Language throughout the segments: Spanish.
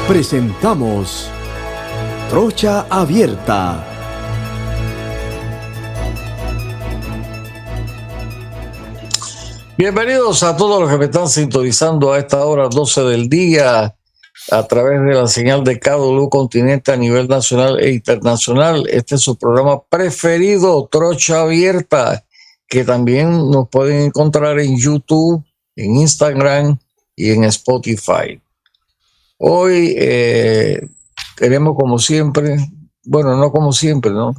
Presentamos Trocha Abierta. Bienvenidos a todos los que me están sintonizando a esta hora 12 del día a través de la señal de KW Continente a nivel nacional e internacional. Este es su programa preferido, Trocha Abierta, que también nos pueden encontrar en YouTube, en Instagram y en Spotify. Hoy tenemos como siempre, bueno, no como siempre, ¿no?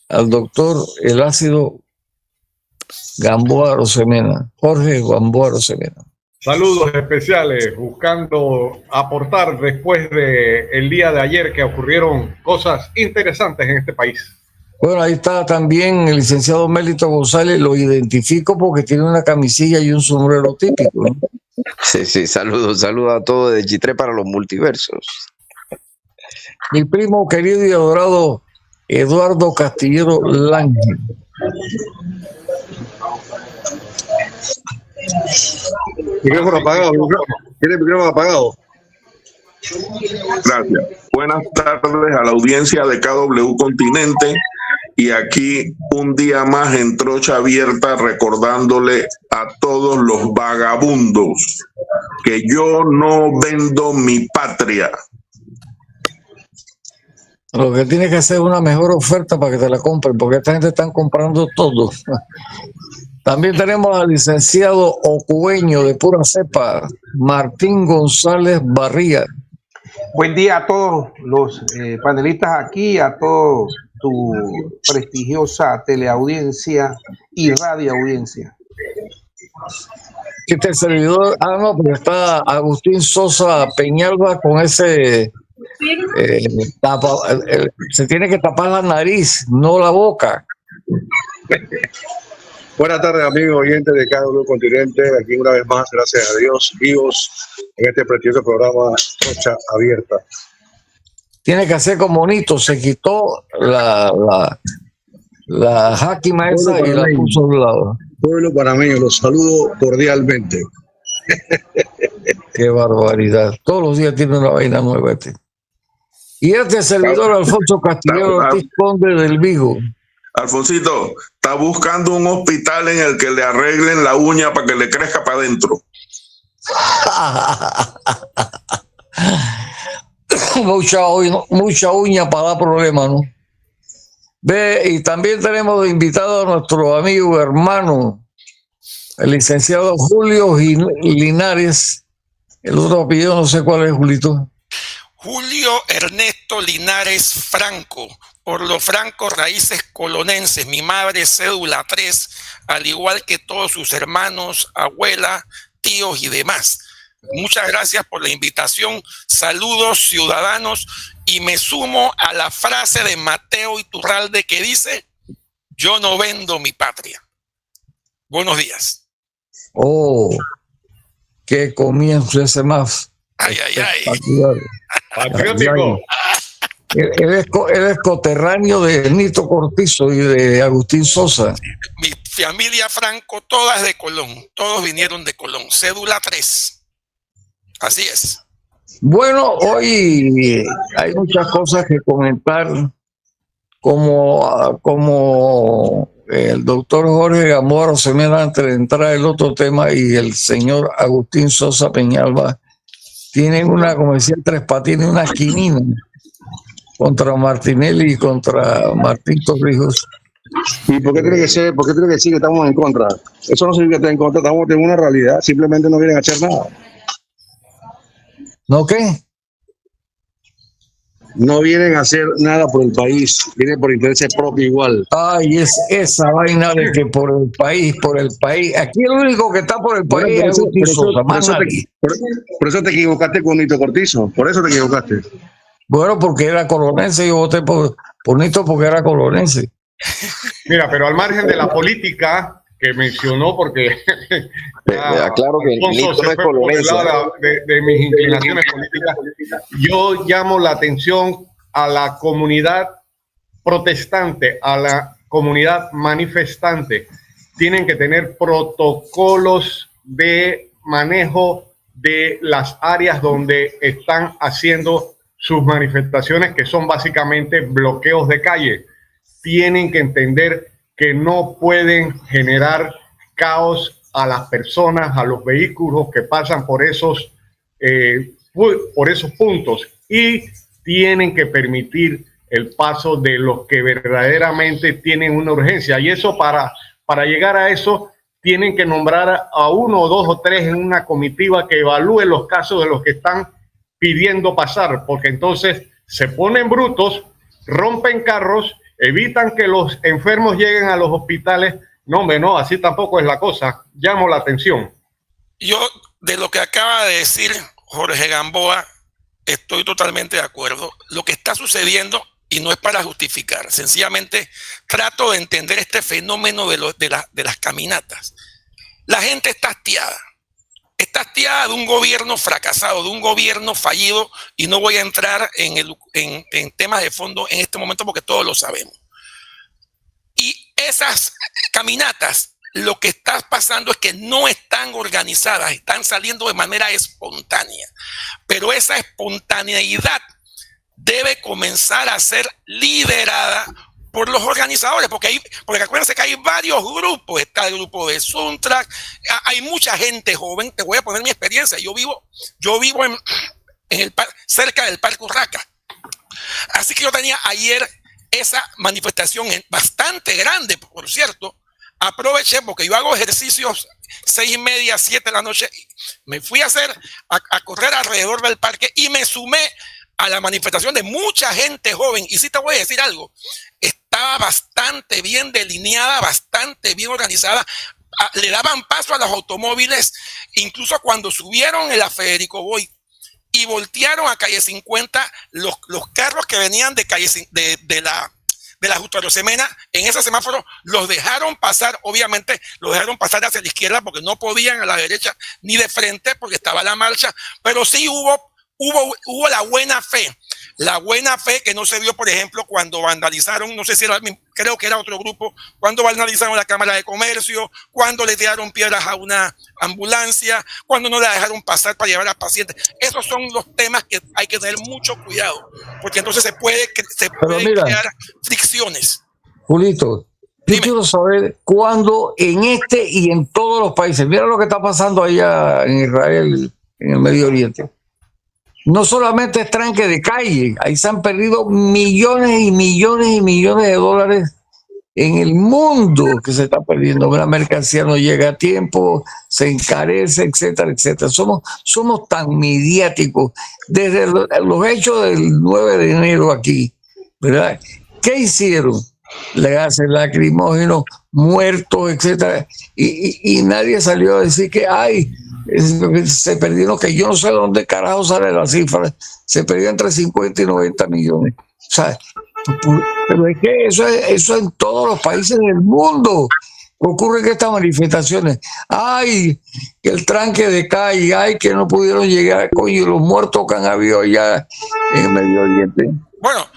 Al doctor Elácido Gamboa Arosemena, Jorge Gamboa Arosemena. Saludos especiales, buscando aportar después del día de ayer que ocurrieron cosas interesantes en este país. Bueno, ahí está también el licenciado Mélito González, lo identifico porque tiene una camisilla y un sombrero típico, ¿no? Sí, saludos a todos de Chitré para los multiversos. Mi primo querido y adorado Eduardo Castillero Lange. Micrófono apagado. ¿Tiene el micrófono apagado? Gracias. Buenas tardes a la audiencia de KW Continente y aquí un día más en Trocha Abierta recordándole a todos los vagabundos que yo no vendo mi patria. Lo que tiene que hacer es una mejor oferta para que te la compren, porque esta gente está comprando todo. También tenemos al licenciado ocueño de pura cepa, Martín González Barría. Buen día a todos los panelistas aquí, a toda tu prestigiosa teleaudiencia y radioaudiencia. Este servidor, no, pero está Agustín Sosa Peñalba con ese, se tiene que tapar la nariz, no la boca. Buenas tardes, amigos oyentes de KW Continente. Aquí una vez más, gracias a Dios, vivos en este prestigioso programa Trocha Abierta. Tiene que hacer como Nito, se quitó la jáquima esa y la puso a un lado. Pueblo panameño, los saludo cordialmente. Qué barbaridad. Todos los días tiene una vaina nueva este. Y este servidor Alfonso Castillero Ortiz, conde del Vigo. Alfonsito, está buscando un hospital en el que le arreglen la uña para que le crezca para adentro. mucha uña para dar problemas, ¿no? Ve, y también tenemos de invitado a nuestro amigo hermano, el licenciado Julio Linares. El otro apellido no sé cuál es, Julito. Julio Ernesto Linares Franco, por los francos raíces colonenses, mi madre cédula 3, al igual que todos sus hermanos, abuela, tíos y demás. Muchas gracias por la invitación. Saludos, ciudadanos, y me sumo a la frase de Mateo Iturralde que dice: yo no vendo mi patria. Buenos días. Oh, qué comienzo ese más. Ay. Patriótico. Él es coterráneo de Nito Cortizo y de Agustín Sosa. Mi familia Franco, todas de Colón, todos vinieron de Colón, cédula 3. Así es. Bueno, hoy hay muchas cosas que comentar, como el doctor Jorge Gamboa Arosemena, antes de entrar el otro tema, y el señor Agustín Sosa Peñalba tienen una, como decía Tres Patines, una quinina contra Martinelli y contra Martín Torrijos. ¿Y por qué tiene que ser? ¿Por qué tiene que decir que estamos en contra? Eso no significa que estén en contra, estamos en una realidad, simplemente no vienen a hacer nada. ¿No qué? No vienen a hacer nada por el país, vienen por intereses propios igual. Ay, es esa vaina de que por el país. Aquí el único que está por el país es Agustín Sosa, más nadie. Por eso te equivocaste con Nito Cortizo, por eso te equivocaste. Bueno, porque era colonense, yo voté por Nito porque era colonense. Mira, pero al margen de la política que mencionó, porque aclaro que Nito no es colonense. De mis inclinaciones políticas, yo llamo la atención a la comunidad protestante, a la comunidad manifestante. Tienen que tener protocolos de manejo de las áreas donde están haciendo sus manifestaciones, que son básicamente bloqueos de calle. Tienen que entender que no pueden generar caos a las personas, a los vehículos que pasan por esos puntos, y tienen que permitir el paso de los que verdaderamente tienen una urgencia. Y eso, para llegar a eso, tienen que nombrar a 1 o 2 o 3 en una comitiva que evalúe los casos de los que están pidiendo pasar, porque entonces se ponen brutos, rompen carros, evitan que los enfermos lleguen a los hospitales. No, hombre, no, así tampoco es la cosa. Llamo la atención. Yo, de lo que acaba de decir Jorge Gamboa, estoy totalmente de acuerdo. Lo que está sucediendo, y no es para justificar, sencillamente trato de entender este fenómeno de las caminatas. La gente está hastiada. Está hastiada de un gobierno fracasado, de un gobierno fallido, y no voy a entrar en temas de fondo en este momento porque todos lo sabemos. Y esas caminatas, lo que está pasando es que no están organizadas, están saliendo de manera espontánea. Pero esa espontaneidad debe comenzar a ser liderada por los organizadores, porque acuérdense que hay varios grupos. Está el grupo de Suntrack, hay mucha gente joven. Te voy a poner mi experiencia. Yo vivo cerca del Parque Urraca. Así que yo tenía ayer esa manifestación bastante grande, por cierto. Aproveché porque yo hago ejercicios 6:30, 7 de la noche. Me fui a correr alrededor del parque y me sumé a la manifestación de mucha gente joven. Y sí te voy a decir algo, estaba bastante bien delineada, bastante bien organizada. Le daban paso a los automóviles, incluso cuando subieron el Federico Boy y voltearon a calle 50, los carros que venían de calle de la Justo Arosemena, en ese semáforo los dejaron pasar. Obviamente los dejaron pasar hacia la izquierda porque no podían a la derecha ni de frente porque estaba la marcha, pero sí hubo la buena fe que no se vio, por ejemplo, cuando vandalizaron, no sé si era, creo que era otro grupo, cuando vandalizaron la Cámara de Comercio, cuando le tiraron piedras a una ambulancia, cuando no la dejaron pasar para llevar a pacientes. Esos son los temas que hay que tener mucho cuidado, porque entonces se puede crear fricciones. Julito, yo quiero saber cuándo en este y en todos los países, mira lo que está pasando allá en Israel, en el Medio Oriente. No solamente es tranque de calle, ahí se han perdido millones y millones y millones de dólares en el mundo que se está perdiendo. La mercancía no llega a tiempo, se encarece, etcétera, etcétera. Somos tan mediáticos. Desde los hechos del 9 de enero aquí, ¿verdad? ¿Qué hicieron? Gases lacrimógenos, muertos, etcétera. Y nadie salió a decir que se perdieron, que yo no sé dónde carajo sale la cifra, se perdió entre 50 y 90 millones. O sea, pero es que eso en todos los países del mundo ocurre, que estas manifestaciones, que el tranque de calle, que no pudieron llegar, coño, los muertos que han habido allá en el Medio Oriente. Bueno,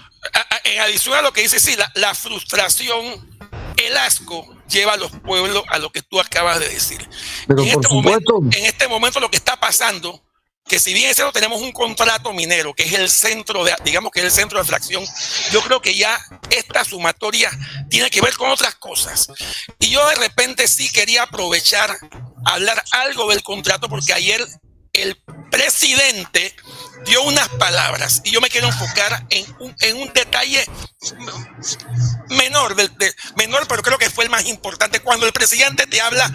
en adición a lo que dice, sí, la frustración, el asco lleva a los pueblos a lo que tú acabas de decir. Pero en este momento lo que está pasando, que si bien es cierto, tenemos un contrato minero que es el centro digamos que es el centro de fracción, yo creo que ya esta sumatoria tiene que ver con otras cosas. Y yo de repente sí quería aprovechar, hablar algo del contrato, porque ayer el presidente dio unas palabras y yo me quiero enfocar en un detalle menor, pero creo que fue el más importante, cuando el presidente te habla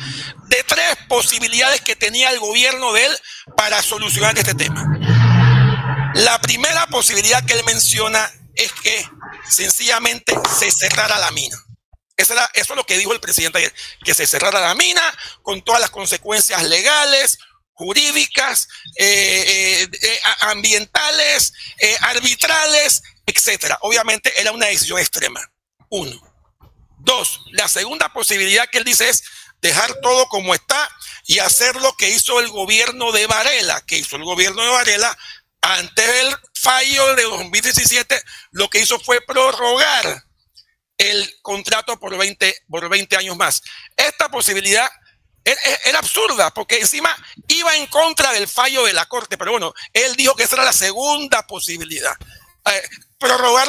de 3 posibilidades que tenía el gobierno de él para solucionar este tema. La primera posibilidad que él menciona es que sencillamente se cerrara la mina. Eso es lo que dijo el presidente ayer, que se cerrara la mina con todas las consecuencias legales, jurídicas, ambientales, arbitrales, etcétera. Obviamente era una decisión extrema. 1. 2, la segunda posibilidad que él dice es dejar todo como está y hacer lo que hizo el gobierno de Varela. Que hizo el gobierno de Varela antes del fallo de 2017, lo que hizo fue prorrogar el contrato por 20 años más. Esta posibilidad Era absurda, porque encima iba en contra del fallo de la Corte, pero bueno, él dijo que esa era la segunda posibilidad. Prorrogar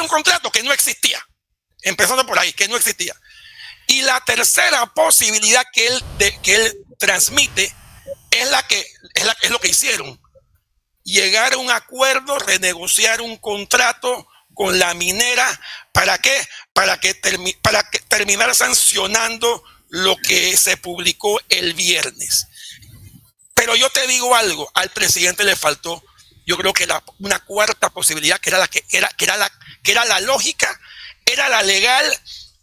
un contrato que no existía, empezando por ahí, que no existía. Y la tercera posibilidad que él transmite es lo que hicieron. Llegar a un acuerdo, renegociar un contrato con la minera. ¿Para qué? Para que terminar sancionando lo que se publicó el viernes. Pero yo te digo algo, al presidente le faltó, yo creo que una cuarta posibilidad, que era la lógica, era la legal,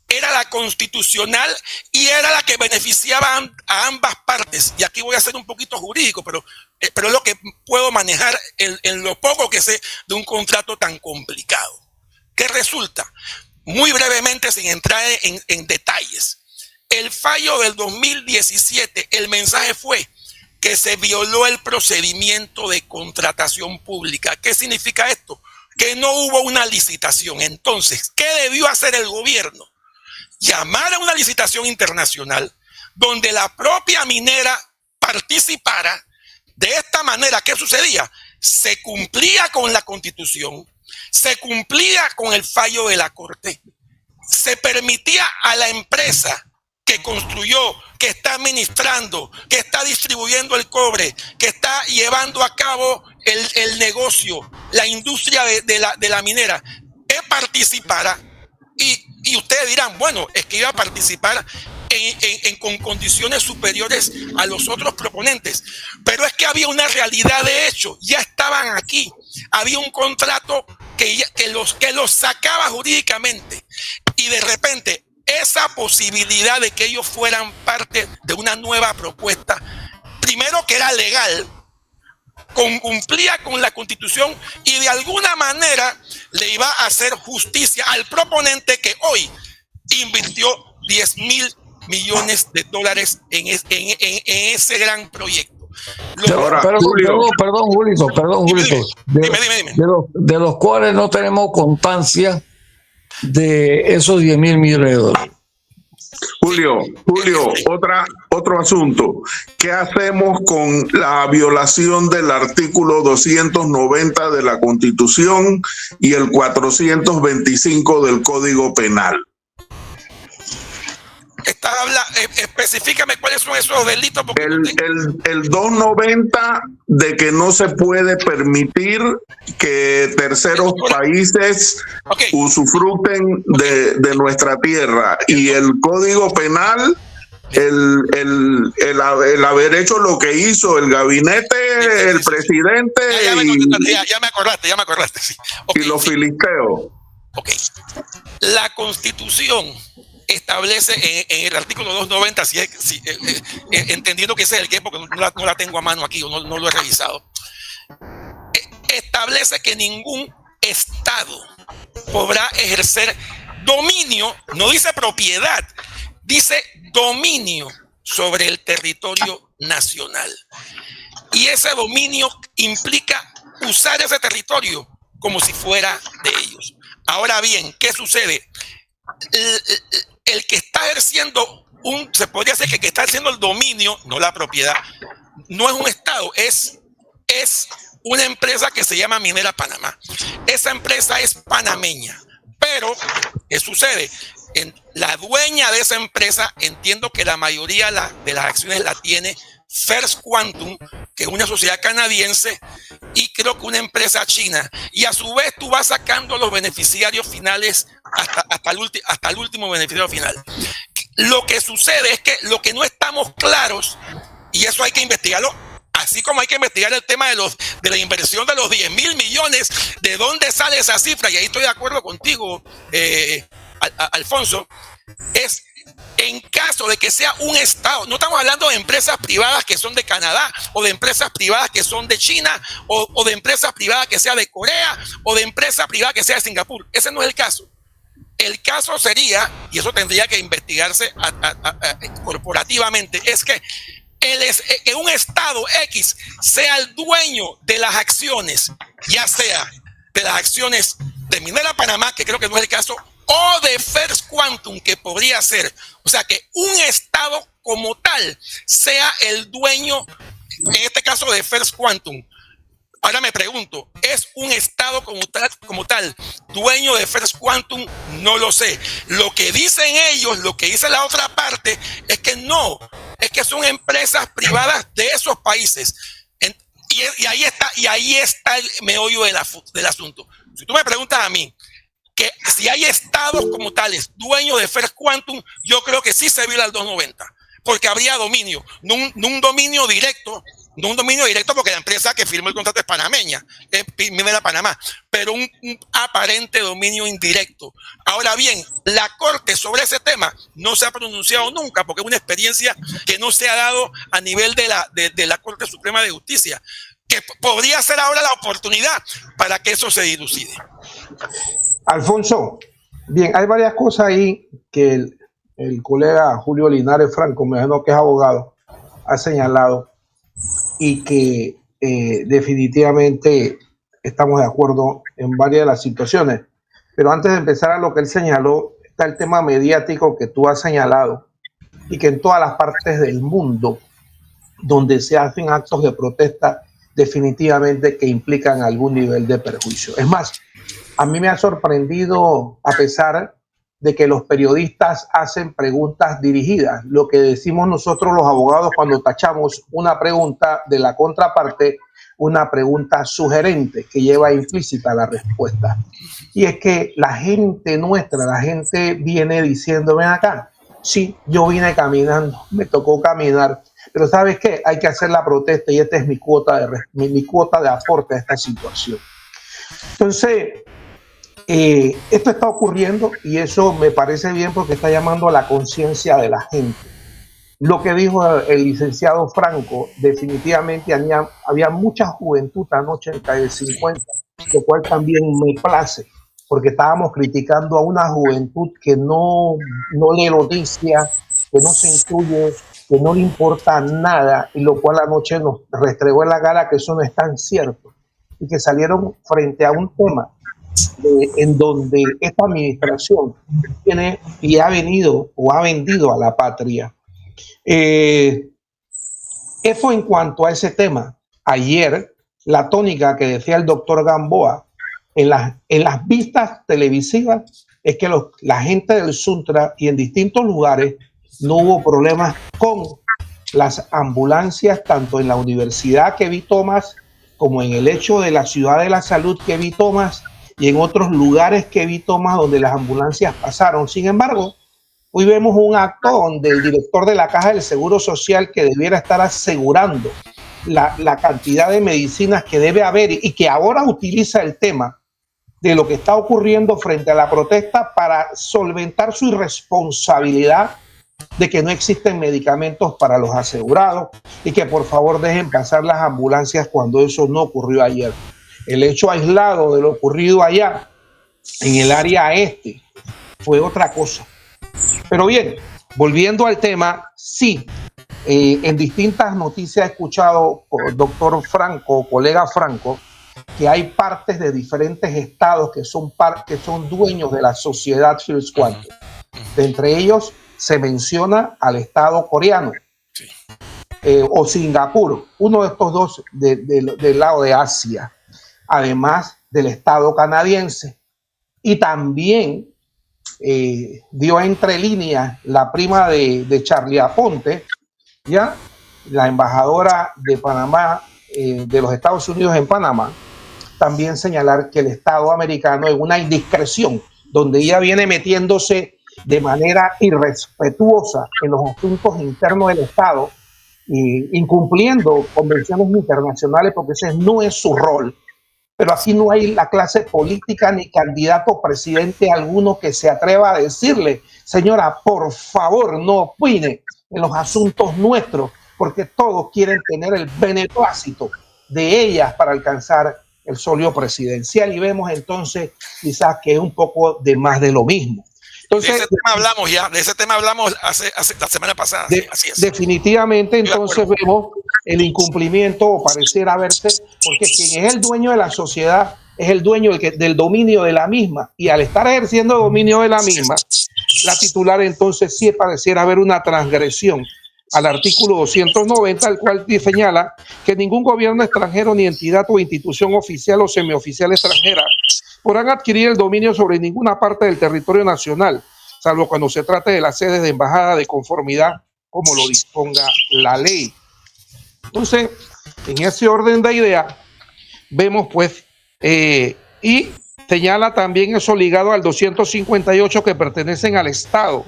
era la constitucional y era la que beneficiaba a ambas partes. Y aquí voy a ser un poquito jurídico, pero es lo que puedo manejar en lo poco que sé de un contrato tan complicado. ¿Qué resulta? Muy brevemente, sin entrar en detalles. El fallo del 2017, el mensaje fue que se violó el procedimiento de contratación pública. ¿Qué significa esto? Que no hubo una licitación. Entonces, ¿qué debió hacer el gobierno? Llamar a una licitación internacional donde la propia minera participara. De esta manera, ¿qué sucedía? Se cumplía con la Constitución, se cumplía con el fallo de la Corte, se permitía a la empresa que construyó, que está administrando, que está distribuyendo el cobre, que está llevando a cabo el negocio, la industria de la minera, que participara. Y ustedes dirán, bueno, es que iba a participar con condiciones superiores a los otros proponentes. Pero es que había una realidad de hecho, ya estaban aquí. Había un contrato que los sacaba jurídicamente. Y de repente, esa posibilidad de que ellos fueran parte de una nueva propuesta, primero que era legal, cumplía con la Constitución y de alguna manera le iba a hacer justicia al proponente que hoy invirtió 10,000 millones de dólares en ese gran proyecto. Perdón, Julito. Dime. De los cuales no tenemos constancia de esos 10,000 millones de dólares. Julio, otro asunto. ¿Qué hacemos con la violación del artículo 290 de la Constitución y el 425 del Código Penal? Específicame cuáles son esos delitos. El 290 de que no se puede permitir que terceros países usufructen de nuestra tierra, y el Código Penal, el haber hecho lo que hizo el gabinete, el presidente ya me acordaste, sí. Y los filisteos. La Constitución establece en el artículo 290, entendiendo que ese es el que, porque no la tengo a mano aquí, no lo he revisado, establece que ningún Estado podrá ejercer dominio, no dice propiedad, dice dominio sobre el territorio nacional. Y ese dominio implica usar ese territorio como si fuera de ellos. Ahora bien, ¿qué sucede? El que está ejerciendo se podría decir que el que está haciendo el dominio, no la propiedad, no es un Estado, es una empresa que se llama Minera Panamá. Esa empresa es panameña, pero ¿qué sucede? La dueña de esa empresa, entiendo que la mayoría de las acciones la tiene First Quantum, que es una sociedad canadiense, y creo que una empresa china. Y a su vez tú vas sacando los beneficiarios finales hasta el último beneficiario final. Lo que sucede es que lo que no estamos claros, y eso hay que investigarlo, así como hay que investigar el tema de la inversión de los 10,000 millones, de dónde sale esa cifra, y ahí estoy de acuerdo contigo, Alfonso, es en caso de que sea un Estado. No estamos hablando de empresas privadas que son de Canadá, o de empresas privadas que son de China, o de empresas privadas que sea de Corea, o de empresa privada que sea de Singapur. Ese no es el caso. El caso sería, y eso tendría que investigarse corporativamente, es que un Estado X sea el dueño de las acciones, ya sea de las acciones de Minera Panamá, que creo que no es el caso, o de First Quantum, que podría ser. O sea, que un Estado como tal sea el dueño, en este caso de First Quantum. Ahora me pregunto, ¿es un Estado como tal dueño de First Quantum? No lo sé. Lo que dicen ellos, lo que dice la otra parte, es que no, es que son empresas privadas de esos países. Y ahí está el meollo del asunto. Si tú me preguntas a mí, que si hay estados como tales dueños de First Quantum, yo creo que sí se viola el 290, porque habría dominio, no un dominio directo, porque la empresa que firmó el contrato es panameña, es Minera Panamá, pero un aparente dominio indirecto. Ahora bien, la Corte sobre ese tema no se ha pronunciado nunca, porque es una experiencia que no se ha dado a nivel de la Corte Suprema de Justicia, que podría ser ahora la oportunidad para que eso se dilucide. Alfonso, bien, hay varias cosas ahí que el colega Julio Linares Franco, me imagino que es abogado, ha señalado y que definitivamente estamos de acuerdo en varias de las situaciones. Pero antes de empezar a lo que él señaló, está el tema mediático que tú has señalado y que en todas las partes del mundo donde se hacen actos de protesta, definitivamente que implican algún nivel de perjuicio. Es más, a mí me ha sorprendido, a pesar de que los periodistas hacen preguntas dirigidas, lo que decimos nosotros los abogados cuando tachamos una pregunta de la contraparte, una pregunta sugerente que lleva implícita la respuesta. Y es que la gente nuestra, la gente viene diciendo, ven acá, sí, yo vine caminando, me tocó caminar, pero ¿sabes qué? Hay que hacer la protesta y esta es mi cuota de aporte a esta situación. Entonces, esto está ocurriendo y eso me parece bien porque está llamando a la conciencia de la gente. Lo que dijo el licenciado Franco, definitivamente había mucha juventud anoche en Calle 50, lo cual también me place, porque estábamos criticando a una juventud que no lee noticias, que no se incluye, que no le importa nada, y lo cual anoche nos restregó en la cara que eso no es tan cierto, y que salieron frente a un tema en donde esta administración tiene y ha venido o ha vendido a la patria. Eso en cuanto a ese tema. Ayer, la tónica que decía el doctor Gamboa en las vistas televisivas es que la gente del Suntra y en distintos lugares no hubo problemas con las ambulancias, tanto en la universidad que vi Tomás, como en el hecho de la ciudad de la salud que vi Tomás, y en otros lugares que vi Tomás donde las ambulancias pasaron. Sin embargo, hoy vemos un acto donde el director de la Caja del Seguro Social, que debiera estar asegurando la cantidad de medicinas que debe haber y que ahora utiliza el tema de lo que está ocurriendo frente a la protesta para solventar su irresponsabilidad de que no existen medicamentos para los asegurados y que por favor dejen pasar las ambulancias cuando eso no ocurrió ayer. El hecho aislado de lo ocurrido allá en el área este fue otra cosa. Pero bien, volviendo al tema, sí, en distintas noticias he escuchado, doctor Franco, colega Franco, que hay partes de diferentes estados que son dueños de la sociedad First Quantum. De entre ellos se menciona al estado coreano o Singapur, uno de estos dos del lado de Asia, además del estado canadiense. Y también dio entre líneas la prima de Charlie Aponte, ya la embajadora de Panamá, de los Estados Unidos en Panamá, también señalar que el Estado americano en una indiscreción donde ella viene metiéndose de manera irrespetuosa en los asuntos internos del Estado, incumpliendo convenciones internacionales, porque ese no es su rol. Pero aquí no hay la clase política ni candidato presidente alguno que se atreva a decirle, señora, por favor, no opine en los asuntos nuestros, porque todos quieren tener el beneplácito de ellas para alcanzar el solio presidencial. Y vemos entonces quizás que es un poco de más de lo mismo. Entonces, de ese tema hablamos hace la semana pasada. Así es. Definitivamente, entonces vemos el incumplimiento, o pareciera verse, porque quien es el dueño de la sociedad es el dueño del dominio de la misma, y al estar ejerciendo dominio de la misma, la titular entonces sí pareciera haber una transgresión al artículo 290, el cual señala que ningún gobierno extranjero, ni entidad o institución oficial o semioficial extranjera podrán adquirir el dominio sobre ninguna parte del territorio nacional, salvo cuando se trate de las sedes de embajada de conformidad como lo disponga la ley. Entonces, en ese orden de ideas, vemos pues, y señala también eso ligado al 258 que pertenecen al Estado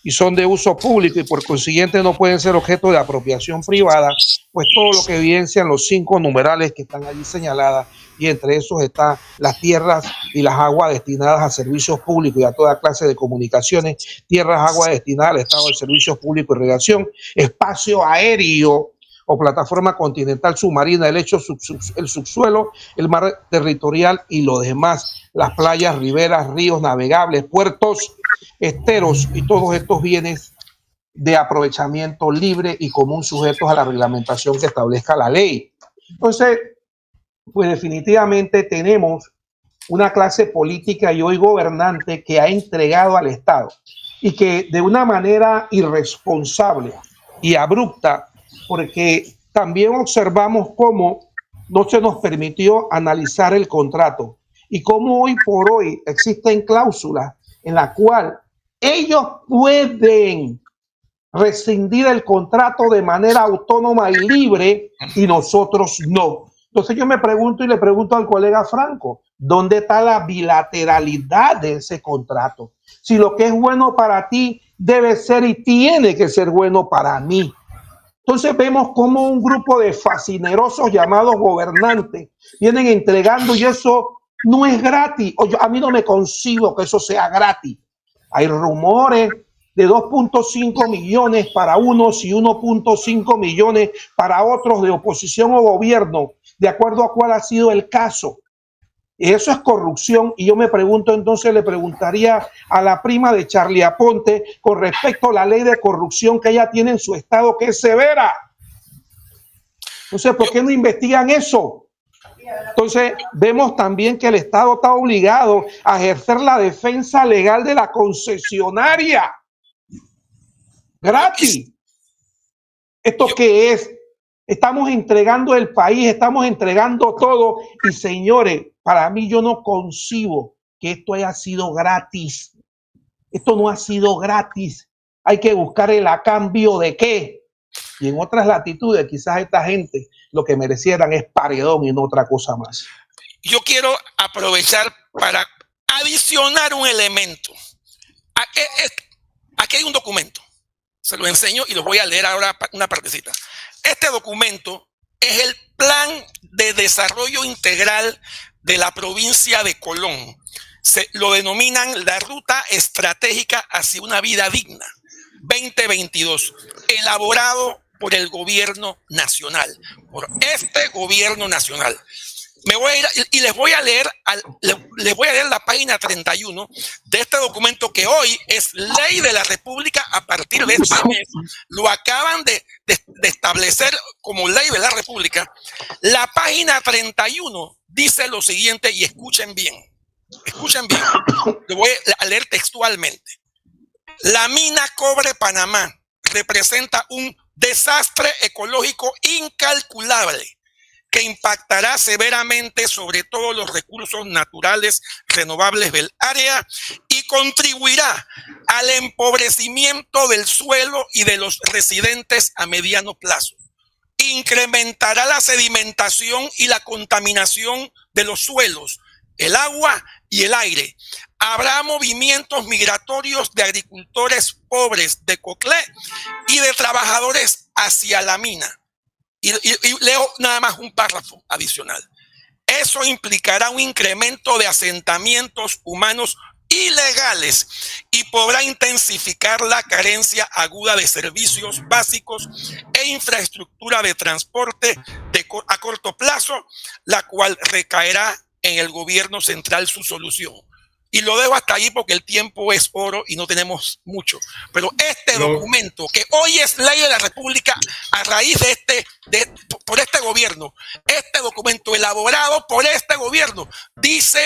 y son de uso público y por consiguiente no pueden ser objeto de apropiación privada, pues todo lo que evidencian los 5 numerales que están allí señaladas, y entre esos están las tierras y las aguas destinadas a servicios públicos y a toda clase de comunicaciones, tierras, aguas destinadas al Estado de servicios públicos y irrigación, espacio aéreo o plataforma continental submarina, el subsuelo, el mar territorial y lo demás, las playas, riberas, ríos navegables, puertos, esteros y todos estos bienes de aprovechamiento libre y común sujetos a la reglamentación que establezca la ley. Entonces, pues definitivamente tenemos una clase política y hoy gobernante que ha entregado al Estado y que de una manera irresponsable y abrupta, porque también observamos cómo no se nos permitió analizar el contrato y cómo hoy por hoy existen cláusulas en la cual ellos pueden rescindir el contrato de manera autónoma y libre y nosotros no. Entonces yo me pregunto y le pregunto al colega Franco, ¿dónde está la bilateralidad de ese contrato? Si lo que es bueno para ti debe ser y tiene que ser bueno para mí. Entonces vemos cómo un grupo de fascinerosos llamados gobernantes vienen entregando y eso no es gratis. A mí no me concibo que eso sea gratis. Hay rumores de 2.5 millones para unos y 1.5 millones para otros de oposición o gobierno, de acuerdo a cuál ha sido el caso. Eso es corrupción y yo me pregunto, entonces le preguntaría a la prima de Charlie Aponte con respecto a la ley de corrupción que ella tiene en su estado, que es severa. Entonces, ¿por qué no investigan eso? Entonces, vemos también que el Estado está obligado a ejercer la defensa legal de la concesionaria. Gratis. ¿Esto qué es? Estamos entregando el país, estamos entregando todo. Y señores, para mí yo no concibo que esto haya sido gratis. Esto no ha sido gratis. Hay que buscar el a cambio de qué. Y en otras latitudes, quizás esta gente lo que merecieran es paredón y no otra cosa más. Yo quiero aprovechar para adicionar un elemento. Aquí hay un documento. Se lo enseño y lo voy a leer ahora una partecita. Este documento es el Plan de Desarrollo Integral de la provincia de Colón. Lo denominan la Ruta Estratégica hacia una Vida Digna 2022, elaborado por el gobierno nacional, por este gobierno nacional. Me voy a ir y les voy a leer la página 31 de este documento que hoy es ley de la República a partir de este mes. Lo acaban de establecer como ley de la República. La página 31 dice lo siguiente y escuchen bien. Escuchen bien. Lo voy a leer textualmente. La mina Cobre Panamá representa un desastre ecológico incalculable que impactará severamente sobre todos los recursos naturales renovables del área y contribuirá al empobrecimiento del suelo y de los residentes a mediano plazo. Incrementará la sedimentación y la contaminación de los suelos, el agua y el aire. Habrá movimientos migratorios de agricultores pobres de Coclé y de trabajadores hacia la mina. Y leo nada más un párrafo adicional. Eso implicará un incremento de asentamientos humanos ilegales y podrá intensificar la carencia aguda de servicios básicos e infraestructura de transporte a corto plazo, la cual recaerá en el gobierno central su solución. Y lo dejo hasta ahí porque el tiempo es oro y no tenemos mucho. Pero este documento, que hoy es ley de la República a raíz por este gobierno, este documento elaborado por este gobierno, dice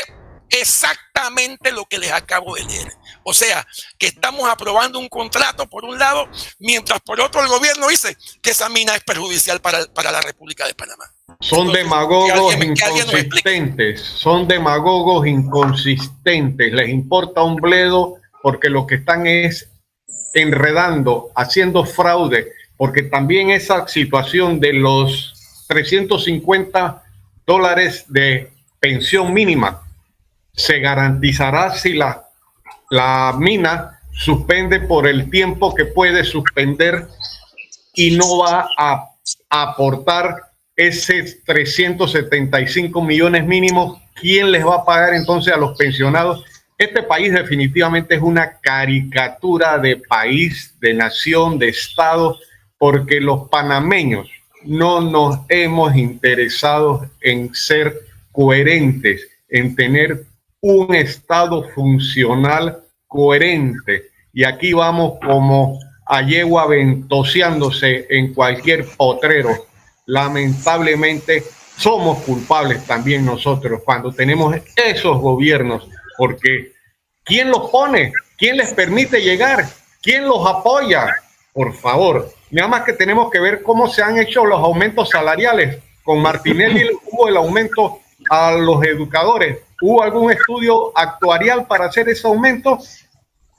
exactamente lo que les acabo de leer. O sea, que estamos aprobando un contrato por un lado, mientras por otro el gobierno dice que esa mina es perjudicial para la República de Panamá. Son Entonces, demagogos que alguien nos explique. inconsistentes, son demagogos inconsistentes, les importa un bledo porque lo que están es enredando, haciendo fraude, porque también esa situación de los $350 de pensión mínima se garantizará si la mina suspende por el tiempo que puede suspender y no va a aportar ese 375 millones mínimos. ¿Quién les va a pagar entonces a los pensionados? Este país definitivamente es una caricatura de país, de nación, de estado, porque los panameños no nos hemos interesado en ser coherentes, en tener un estado funcional coherente. Y aquí vamos como a yegua ventoseándose en cualquier potrero. Lamentablemente somos culpables también nosotros cuando tenemos esos gobiernos, porque ¿quién los pone? ¿Quién les permite llegar? ¿Quién los apoya? Por favor, nada más que tenemos que ver cómo se han hecho los aumentos salariales. Con Martinelli hubo el aumento a los educadores. ¿Hubo algún estudio actuarial para hacer ese aumento?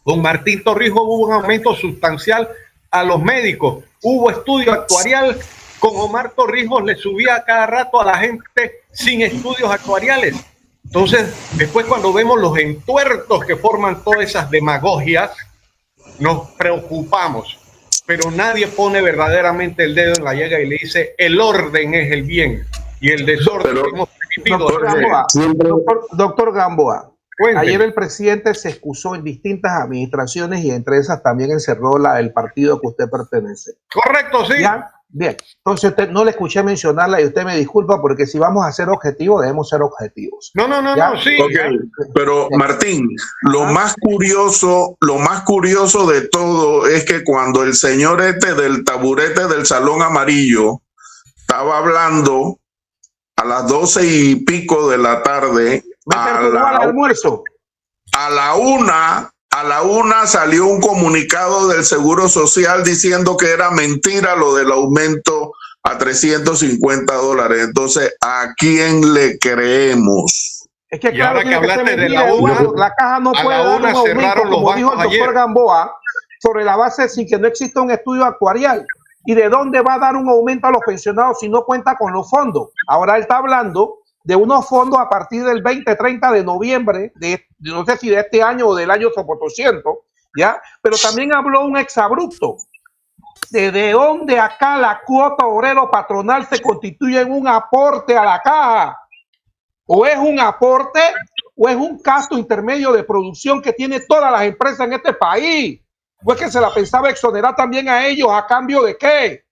Con Martín Torrijos hubo un aumento sustancial a los médicos. Hubo estudio actuarial. Con Omar Torrijos le subía cada rato a la gente sin estudios actuariales. Entonces, después cuando vemos los entuertos que forman todas esas demagogias, nos preocupamos. Pero nadie pone verdaderamente el dedo en la llaga y le dice el orden es el bien y el desorden que hemos permitido. Doctor Gamboa, Cuente. ayer el presidente se excusó en distintas administraciones y entre esas también encerró el partido que usted pertenece. Correcto, sí. ¿Ya? Bien, entonces usted, no le escuché mencionarla y usted me disculpa porque si vamos a ser objetivos, debemos ser objetivos. No, sí. Okay. Pero Martín, lo más curioso de todo es que cuando el señor del taburete del Salón Amarillo estaba hablando a las 12 y pico de la tarde, al almuerzo. A la una salió un comunicado del Seguro Social diciendo que era mentira lo del aumento a $350. Entonces, ¿a quién le creemos? Es que Y claro, ahora que hablaste de la una, la caja no puede dar un aumento, como dijo el doctor Gamboa, sobre la base sin que no exista un estudio actuarial. ¿Y de dónde va a dar un aumento a los pensionados si no cuenta con los fondos? Ahora él está hablando de unos fondos a partir del 20-30 de noviembre, no sé si de este año o del año 400, ¿ya? Pero también habló un exabrupto. ¿De dónde acá la cuota obrero patronal se constituye en un aporte a la caja? ¿O es un aporte o es un gasto intermedio de producción que tiene todas las empresas en este país? ¿O es que se la pensaba exonerar también a ellos a cambio de qué?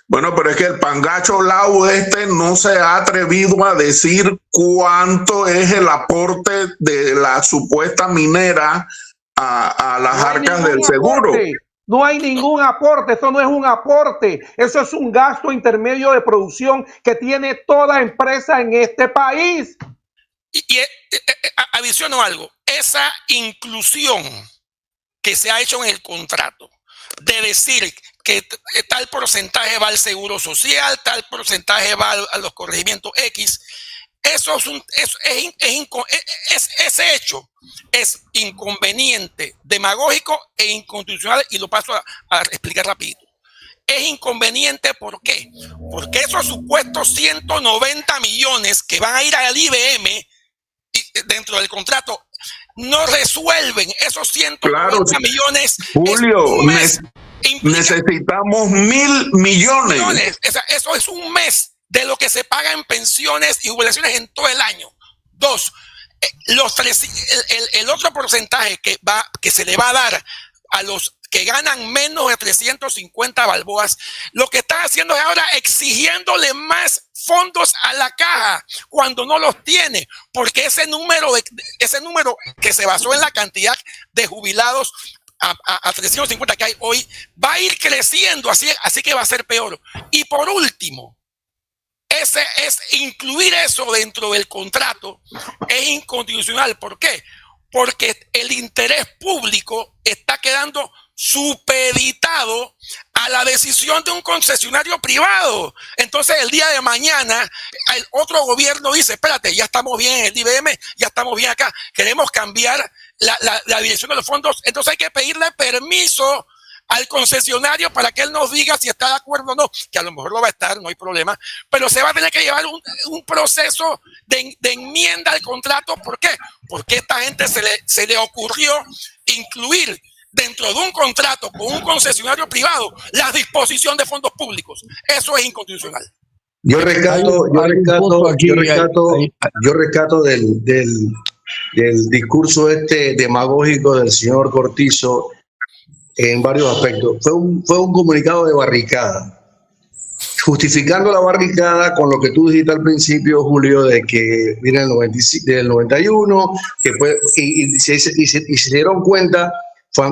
Bueno, pero es que el pangacho Lau no se ha atrevido a decir cuánto es el aporte de la supuesta minera a las arcas del seguro. No hay ningún aporte, eso no es un aporte, eso es un gasto intermedio de producción que tiene toda empresa en este país. Y adiciono algo, esa inclusión que se ha hecho en el contrato de decir que tal porcentaje va al seguro social, tal porcentaje va a los corregimientos X, ese hecho es inconveniente, demagógico e inconstitucional, y lo paso a explicar rapidito. Es inconveniente, ¿por qué? Porque esos supuestos 190 millones que van a ir al IBM dentro del contrato no resuelven esos 190 millones. Julio, necesitamos 1.000 millones. Eso es un mes de lo que se paga en pensiones y jubilaciones en todo el año. Dos, el otro porcentaje que se le va a dar a los que ganan menos de 350 balboas, lo que está haciendo es ahora exigiéndole más fondos a la caja cuando no los tiene, porque ese número que se basó en la cantidad de jubilados a 350 que hay hoy va a ir creciendo, así que va a ser peor. Y por último, incluir eso dentro del contrato es inconstitucional. ¿Por qué? Porque el interés público está quedando supeditado a la decisión de un concesionario privado. Entonces, el día de mañana, el otro gobierno dice, espérate, ya estamos bien en el IBM, ya estamos bien acá, queremos cambiar la dirección de los fondos. Entonces hay que pedirle permiso al concesionario para que él nos diga si está de acuerdo o no, que a lo mejor lo va a estar, no hay problema, pero se va a tener que llevar un proceso de enmienda al contrato. ¿Por qué? Porque a esta gente se le ocurrió incluir dentro de un contrato con un concesionario privado la disposición de fondos públicos. Eso es inconstitucional. Yo rescato del discurso demagógico del señor Cortizo en varios aspectos. Fue un comunicado de barricada, justificando la barricada con lo que tú dijiste al principio, Julio, de que viene del 91, que y se dieron cuenta.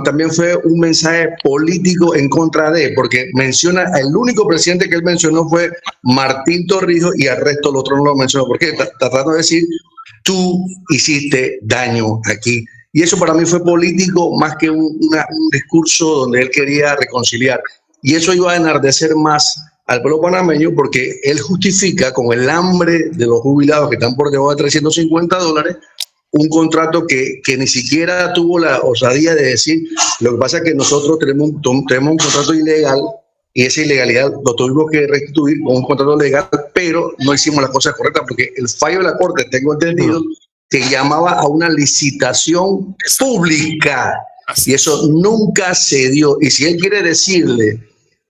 También fue un mensaje político en contra de, porque menciona, el único presidente que él mencionó fue Martín Torrijos y al resto el otro no lo mencionó. ¿Por qué? Tratando de decir, tú hiciste daño aquí. Y eso para mí fue político más que un discurso donde él quería reconciliar. Y eso iba a enardecer más al pueblo panameño, porque él justifica con el hambre de los jubilados que están por debajo de $350 un contrato que ni siquiera tuvo la osadía de decir. Lo que pasa es que nosotros tenemos un contrato ilegal y esa ilegalidad lo tuvimos que restituir con un contrato legal, pero no hicimos las cosas correctas porque el fallo de la Corte, tengo entendido, que llamaba a una licitación pública y eso nunca se dio. Y si él quiere decirle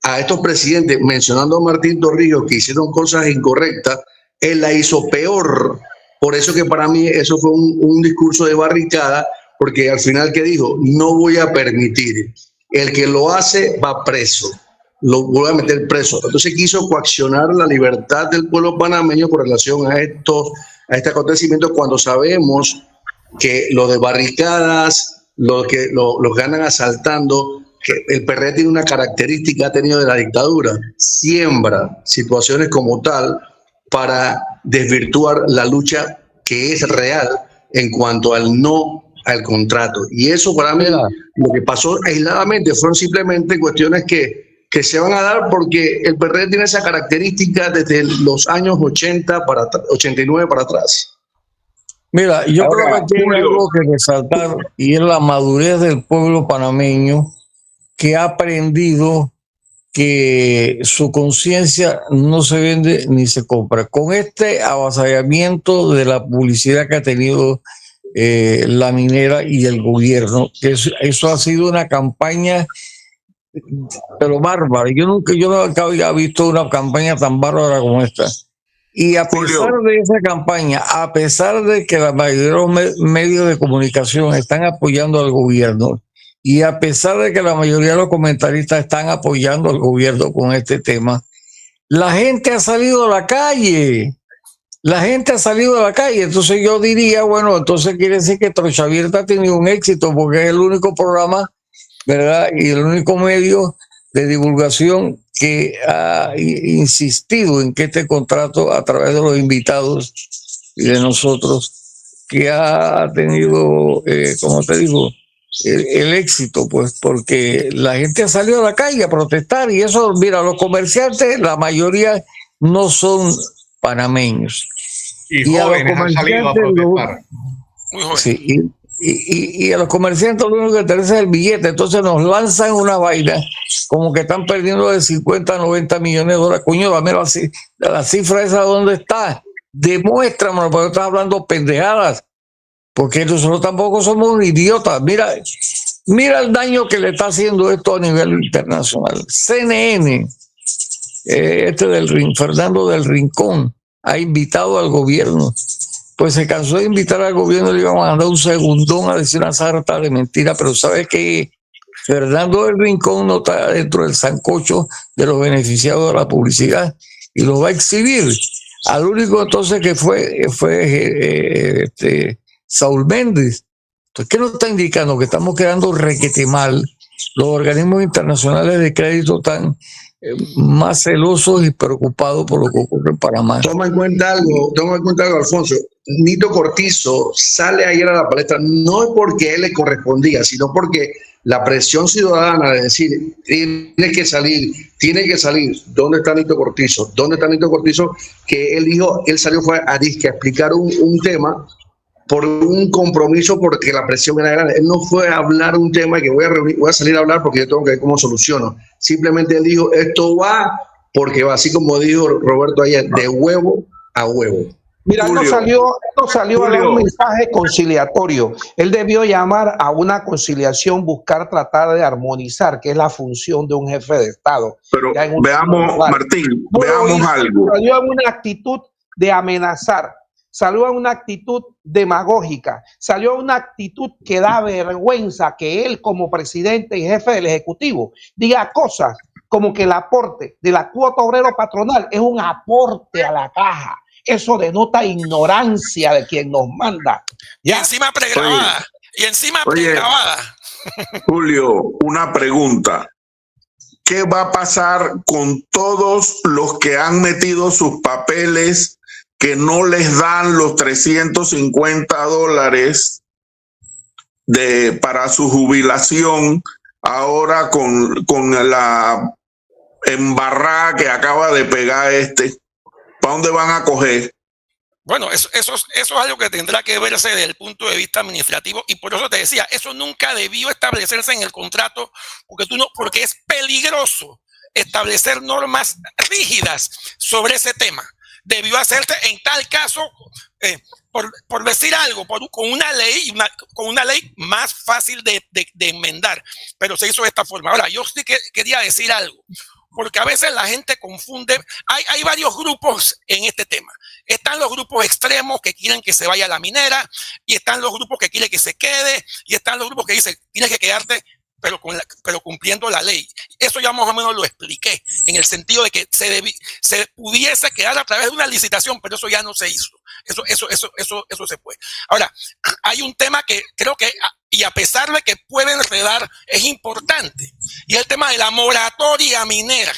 a estos presidentes, mencionando a Martín Torrijos, que hicieron cosas incorrectas, él la hizo peor. Por eso que para mí eso fue un discurso de barricada, porque al final, ¿qué dijo? No voy a permitir. El que lo hace va preso, lo voy a meter preso. Entonces quiso coaccionar la libertad del pueblo panameño con relación a este acontecimiento, cuando sabemos que lo de barricadas, los ganan asaltando, que el PRD tiene una característica, ha tenido de la dictadura, siembra situaciones como tal para desvirtuar la lucha que es real en cuanto al no al contrato. Y eso para mí, lo que pasó aisladamente, fueron simplemente cuestiones que se van a dar porque el PRD tiene esa característica desde los años 89 para atrás. Mira, yo creo que tiene algo que resaltar y es la madurez del pueblo panameño, que ha aprendido que su conciencia no se vende ni se compra. Con este avasallamiento de la publicidad que ha tenido la minera y el gobierno, que eso ha sido una campaña pero bárbara. Yo nunca había visto una campaña tan bárbara como esta. Y a pesar de esa campaña, a pesar de que la mayoría de los medios de comunicación están apoyando al gobierno, y a pesar de que la mayoría de los comentaristas están apoyando al gobierno con este tema, la gente ha salido a la calle. La gente ha salido a la calle. Entonces yo diría, bueno, entonces quiere decir que Trocha Abierta ha tenido un éxito, porque es el único programa, ¿verdad? Y el único medio de divulgación que ha insistido en que este contrato, a través de los invitados y de nosotros, que ha tenido, como te digo, el éxito, pues, porque la gente ha salido a la calle a protestar. Y eso, mira, los comerciantes, la mayoría no son panameños. Y jóvenes han salido a protestar. Sí, y a los comerciantes lo único que interesa es el billete. Entonces nos lanzan una vaina como que están perdiendo de 50 a 90 millones de dólares. Coño, dame la cifra esa, ¿dónde está? Demuéstramelo, porque estás hablando pendejadas. Porque nosotros tampoco somos idiotas. Mira el daño que le está haciendo esto a nivel internacional. CNN, Fernando del Rincón, ha invitado al gobierno. Pues se cansó de invitar al gobierno, le iban a mandar un segundón a decir una sarta de mentira, pero ¿sabes qué? Fernando del Rincón no está dentro del sancocho de los beneficiados de la publicidad y lo va a exhibir. Al único entonces que fue Saúl Méndez. Entonces, ¿qué nos está indicando? Que estamos quedando requete mal. Los organismos internacionales de crédito están más celosos y preocupados por lo que ocurre en Panamá. Toma en cuenta algo, Alfonso. Nito Cortizo sale ayer a la palestra, no es porque él le correspondía, sino porque la presión ciudadana de decir, tiene que salir. ¿Dónde está Nito Cortizo? Que él dijo, él salió fue a explicar un tema por un compromiso, porque la presión era grande. Él no fue a hablar un tema que voy a salir a hablar porque yo tengo que ver cómo soluciono. Simplemente él dijo, esto va porque va, así como dijo Roberto ayer, de huevo a huevo. Mira, no salió a dar un mensaje conciliatorio. Él debió llamar a una conciliación, buscar tratar de armonizar, que es la función de un jefe de Estado. Pero veamos, Martín, veamos algo. Salió en una actitud de amenazar, salió en una actitud demagógica, salió en una actitud que da vergüenza que él, como presidente y jefe del Ejecutivo, diga cosas como que el aporte de la cuota obrero patronal es un aporte a la caja. Eso denota ignorancia de quien nos manda. ¿Ya? Y encima pregrabada. Pregrabada. Julio, una pregunta. ¿Qué va a pasar con todos los que han metido sus papeles que no les dan los $350 para su jubilación ahora con la embarrada que acaba de pegar ¿Para dónde van a coger? Bueno, eso es algo que tendrá que verse desde el punto de vista administrativo, y por eso te decía, eso nunca debió establecerse en el contrato, porque es peligroso establecer normas rígidas sobre ese tema. Debió hacerse en tal caso, por decir algo, con una ley más fácil de enmendar, pero se hizo de esta forma. Ahora, yo sí que quería decir algo, porque a veces la gente confunde. Hay varios grupos en este tema. Están los grupos extremos que quieren que se vaya a la minera, y están los grupos que quieren que se quede, y están los grupos que dicen, tienes que quedarte, pero cumpliendo la ley. Eso ya más o menos lo expliqué, en el sentido de que se pudiese quedar a través de una licitación, pero eso ya no se hizo. Eso se puede. Ahora, hay un tema que creo que, y a pesar de que puede enredar, es importante, y es el tema de la moratoria minera.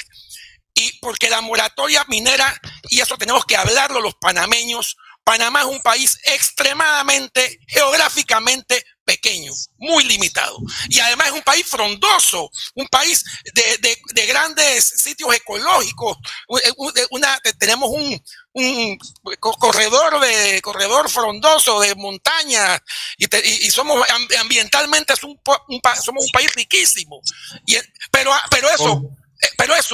Y porque la moratoria minera, y eso tenemos que hablarlo los panameños, Panamá es un país extremadamente, geográficamente pequeño, muy limitado. Y además es un país frondoso, un país de grandes sitios ecológicos. Tenemos un corredor frondoso de montaña, y somos ambientalmente somos un país riquísimo. Pero eso,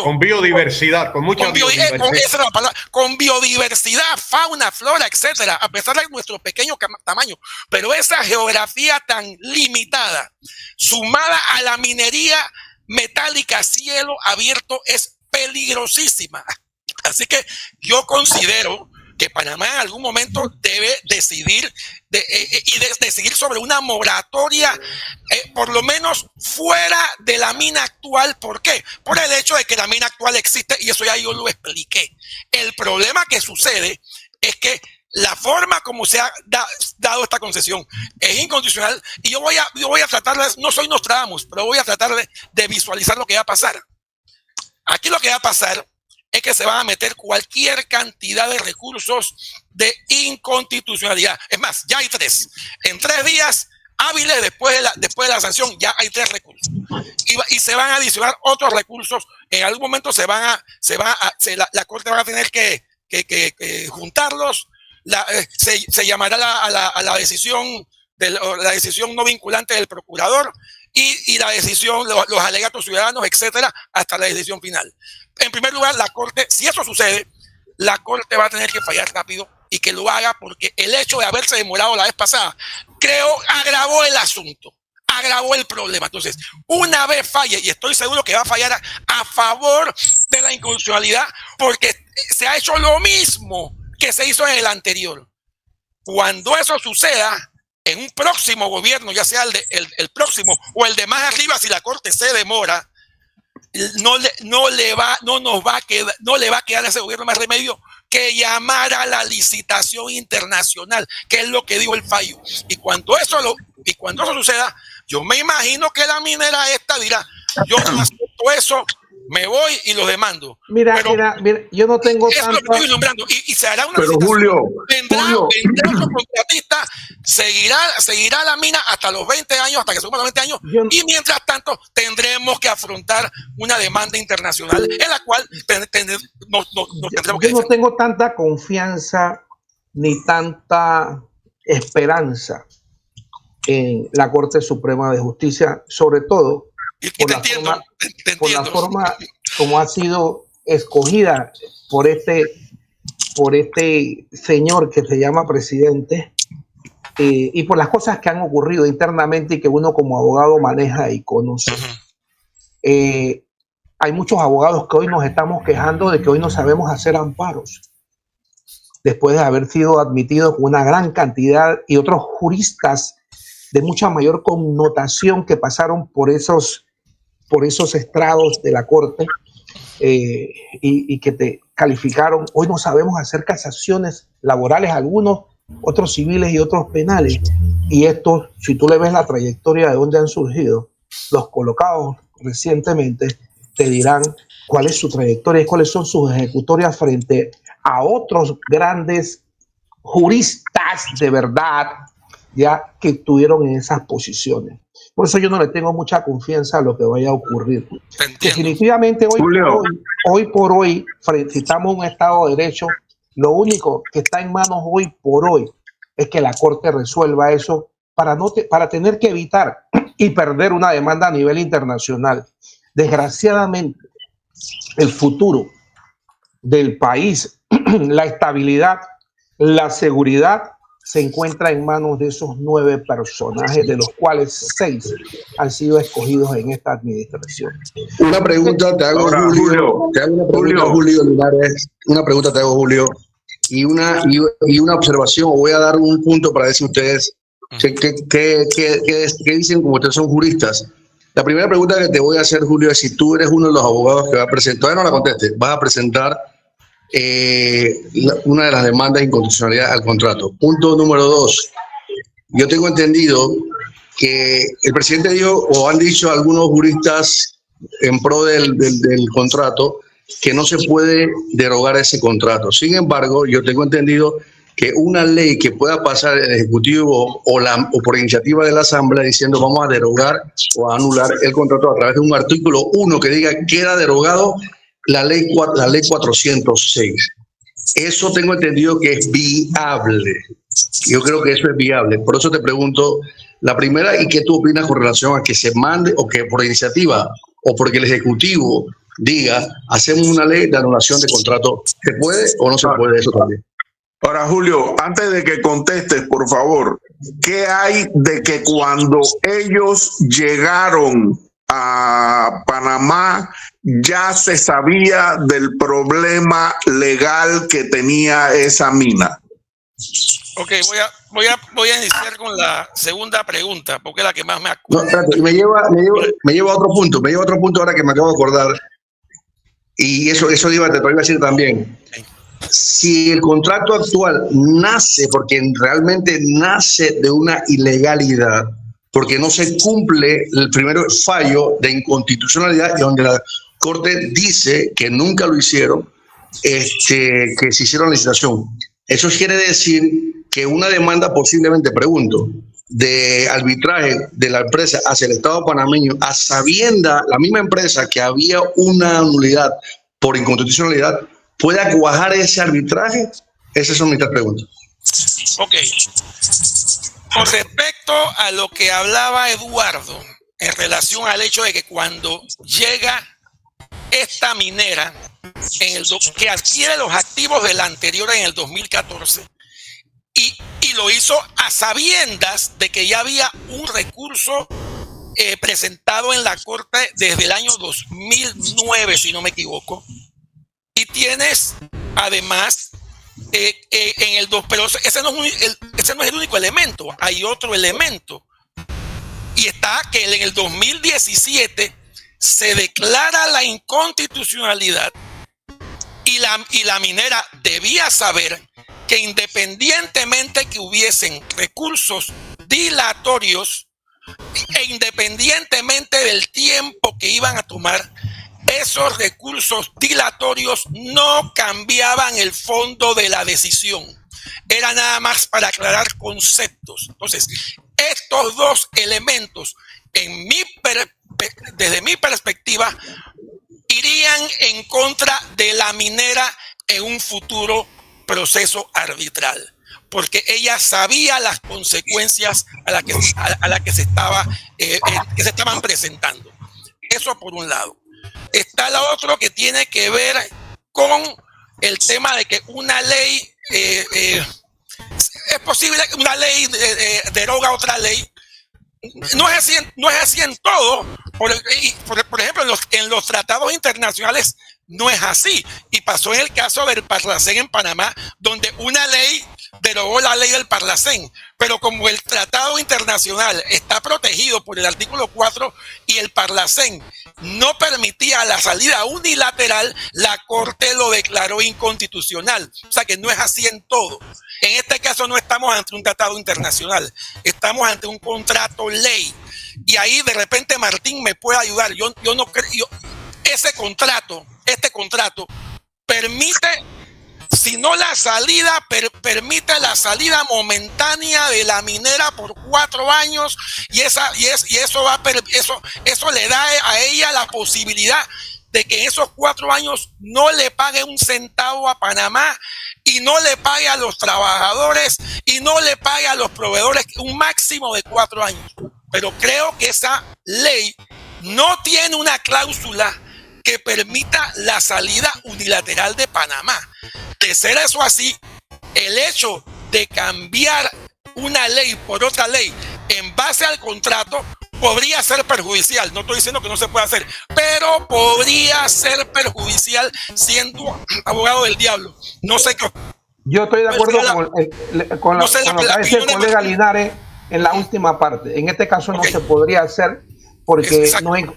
con biodiversidad, con mucha biodiversidad. Esa es la palabra, con biodiversidad, fauna, flora, etcétera, a pesar de nuestro pequeño tamaño. Pero esa geografía tan limitada, sumada a la minería metálica a cielo abierto, es peligrosísima. Así que yo considero que Panamá en algún momento debe decidir decidir sobre una moratoria, por lo menos fuera de la mina actual. ¿Por qué? Por el hecho de que la mina actual existe, y eso ya yo lo expliqué. El problema que sucede es que la forma como se ha dado esta concesión es incondicional, y yo voy a tratar no soy Nostradamus, pero voy a tratar de visualizar lo que va a pasar. Aquí lo que va a pasar es que se van a meter cualquier cantidad de recursos de inconstitucionalidad. Es más, ya hay 3. En 3 días hábiles después de la sanción, ya hay 3 recursos. Y se van a adicionar otros recursos. En algún momento la Corte va a tener que juntarlos. Se llamará a la decisión no vinculante del procurador, y la decisión, los alegatos ciudadanos, etcétera, hasta la decisión final. En primer lugar, la Corte, si eso sucede, la Corte va a tener que fallar rápido, y que lo haga, porque el hecho de haberse demorado la vez pasada, agravó el asunto, agravó el problema. Entonces, una vez falle, y estoy seguro que va a fallar a favor de la inconstitucionalidad, porque se ha hecho lo mismo que se hizo en el anterior. Cuando eso suceda, en un próximo gobierno, ya sea el próximo o el de más arriba, si la Corte se demora, no le va a quedar a ese gobierno más remedio que llamar a la licitación internacional, que es lo que dijo el fallo. Y cuando eso suceda, yo me imagino que la minera esta dirá, yo no acepto eso, me voy y los demando. Mira, yo no tengo eso es lo que tanta... estoy vislumbrando. Y se hará una Pero licitación. Julio, Vendrá otro contratista, seguirá la mina hasta los 20 años, hasta que se cumplan los 20 años, y mientras tanto tendremos que afrontar una demanda internacional en la cual nos tendremos que Yo no defender. tengo tanta confianza ni tanta esperanza en la Corte Suprema de Justicia, sobre todo por la forma como ha sido escogida por este señor que se llama presidente, y por las cosas que han ocurrido internamente y que uno como abogado maneja y conoce. Hay muchos abogados que hoy nos estamos quejando de que hoy no sabemos hacer amparos, después de haber sido admitidos con una gran cantidad, y otros juristas de mucha mayor connotación que pasaron por esos estrados de la Corte, y que te calificaron. Hoy no sabemos hacer casaciones laborales, algunos, otros civiles y otros penales. Y estos, si tú le ves la trayectoria de dónde han surgido, los colocados recientemente te dirán cuál es su trayectoria y cuáles son sus ejecutorias frente a otros grandes juristas de verdad, ya que estuvieron en esas posiciones. Por eso yo no le tengo mucha confianza a lo que vaya a ocurrir. Definitivamente hoy por hoy, si estamos en un Estado de Derecho, lo único que está en manos hoy por hoy es que la Corte resuelva eso para tener que evitar y perder una demanda a nivel internacional. Desgraciadamente, el futuro del país, la estabilidad, la seguridad, se encuentra en manos de esos 9 personajes, de los cuales 6 han sido escogidos en esta administración. Una pregunta te hago, ahora, Julio. Te hago una pregunta, Julio Linares. Una pregunta te hago, Julio. Y una observación, o voy a dar un punto para decir ustedes qué dicen, como ustedes son juristas. La primera pregunta que te voy a hacer, Julio, es si tú eres uno de los abogados que va a presentar, todavía no la contestes, vas a presentar una de las demandas de inconstitucionalidad al contrato. Punto número 2. Yo tengo entendido que el presidente dijo, o han dicho algunos juristas en pro del contrato, que no se puede derogar ese contrato. Sin embargo, yo tengo entendido que una ley que pueda pasar el Ejecutivo o por iniciativa de la Asamblea diciendo vamos a derogar o a anular el contrato a través de un artículo 1 que diga queda derogado la ley 406. Eso tengo entendido que es viable. Yo creo que eso es viable. Por eso te pregunto, la primera, ¿y qué tú opinas con relación a que se mande o que por iniciativa o porque el Ejecutivo diga, hacemos una ley de anulación de contrato? ¿Se puede o no se puede eso también? Ahora, Julio, antes de que contestes, por favor, ¿qué hay de que cuando ellos llegaron a Panamá ya se sabía del problema legal que tenía esa mina? Ok, voy a iniciar con la segunda pregunta, porque es la que más me acuerdo. No, espérate, me lleva a otro punto. Me lleva a otro punto ahora que me acabo de acordar. Y eso te lo iba a decir también. Si el contrato actual nace, porque realmente nace de una ilegalidad, porque no se cumple el primer fallo de inconstitucionalidad, y donde la Corte dice que nunca lo hicieron, que se hicieron licitación. Eso quiere decir que una demanda posiblemente, pregunto, de arbitraje de la empresa hacia el Estado panameño, a sabienda la misma empresa que había una nulidad por inconstitucionalidad, ¿puede cuajar ese arbitraje? Esas son mis 3 preguntas. Ok. Con respecto a lo que hablaba Eduardo en relación al hecho de que cuando llega esta minera que adquiere los activos de la anterior en el 2014 y lo hizo a sabiendas de que ya había un recurso presentado en la Corte desde el año 2009, si no me equivoco, y tienes además en el 2, pero ese no es el único elemento, hay otro elemento, y está que en el 2017 se declara la inconstitucionalidad y la minera debía saber que independientemente que hubiesen recursos dilatorios e independientemente del tiempo que iban a tomar, esos recursos dilatorios no cambiaban el fondo de la decisión. Era nada más para aclarar conceptos. Entonces, estos dos elementos, desde mi perspectiva, irían en contra de la minera en un futuro proceso arbitral, porque ella sabía las consecuencias a las que se estaban presentando. Eso por un lado. Está lo otro que tiene que ver con el tema de que una ley, es posible que una ley deroga otra ley. No es así en todo. Por ejemplo, en los tratados internacionales no es así. Y pasó en el caso del Parlacén en Panamá, donde una ley derogó la ley del Parlacén. Pero como el tratado internacional está protegido por el artículo 4 y el Parlacén no permitía la salida unilateral, la Corte lo declaró inconstitucional. O sea que no es así en todo. En este caso no estamos ante un tratado internacional, estamos ante un contrato ley. Y ahí de repente Martín me puede ayudar. Yo no creo, este contrato permite, si no la salida, permite la salida momentánea de la minera por 4 años y eso le da a ella la posibilidad de que en esos 4 años no le pague un centavo a Panamá y no le pague a los trabajadores y no le pague a los proveedores un máximo de 4 años. Pero creo que esa ley no tiene una cláusula que permita la salida unilateral de Panamá. De ser eso así, el hecho de cambiar una ley por otra ley en base al contrato podría ser perjudicial. No estoy diciendo que no se pueda hacer, pero podría ser perjudicial siendo abogado del diablo. No sé qué. Yo estoy de acuerdo con lo que dice el colega Linares en la última parte. En este caso no se podría hacer porque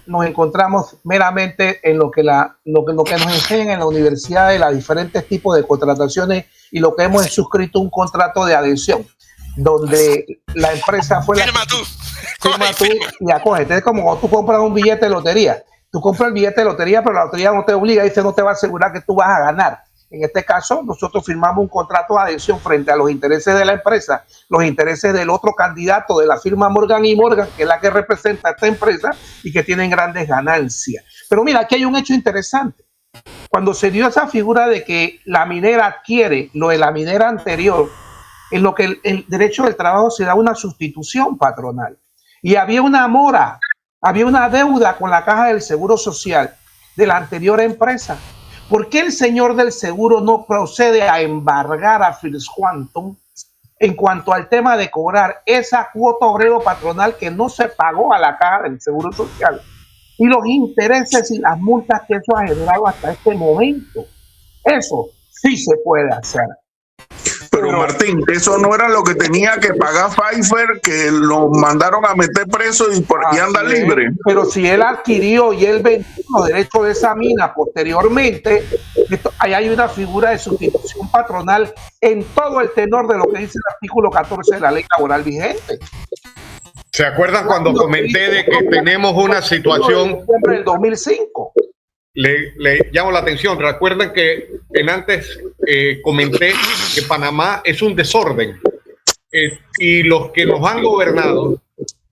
nos encontramos meramente en lo que nos enseñan en la universidad de los diferentes tipos de contrataciones y lo que hemos suscrito un contrato de adhesión donde la empresa fue firma tú y acógete. Es como cuando tú compras un billete de lotería. Tú compras el billete de lotería, pero la lotería no te obliga, dice no te va a asegurar que tú vas a ganar. En este caso, nosotros firmamos un contrato de adhesión frente a los intereses de la empresa, los intereses del otro candidato de la firma Morgan & Morgan, que es la que representa a esta empresa y que tienen grandes ganancias. Pero mira, aquí hay un hecho interesante. Cuando se dio esa figura de que la minera adquiere lo de la minera anterior, en lo que el derecho del trabajo se da una sustitución patronal. Y había una mora, había una deuda con la Caja del Seguro Social de la anterior empresa. ¿Por qué el señor del seguro no procede a embargar a First Quantum en cuanto al tema de cobrar esa cuota obrero patronal que no se pagó a la Caja del Seguro Social? Y los intereses y las multas que eso ha generado hasta este momento. Eso sí se puede hacer. Pero Martín, eso no era lo que tenía que pagar Pfeiffer, que lo mandaron a meter preso y anda libre. Pero si él adquirió y él vendió los derechos de esa mina posteriormente, ahí hay una figura de sustitución patronal en todo el tenor de lo que dice el artículo 14 de la ley laboral vigente. ¿Se acuerdan cuando comenté de que tenemos una situación del 2005? Le llamo la atención. Recuerden que antes comenté que Panamá es un desorden y los que nos han gobernado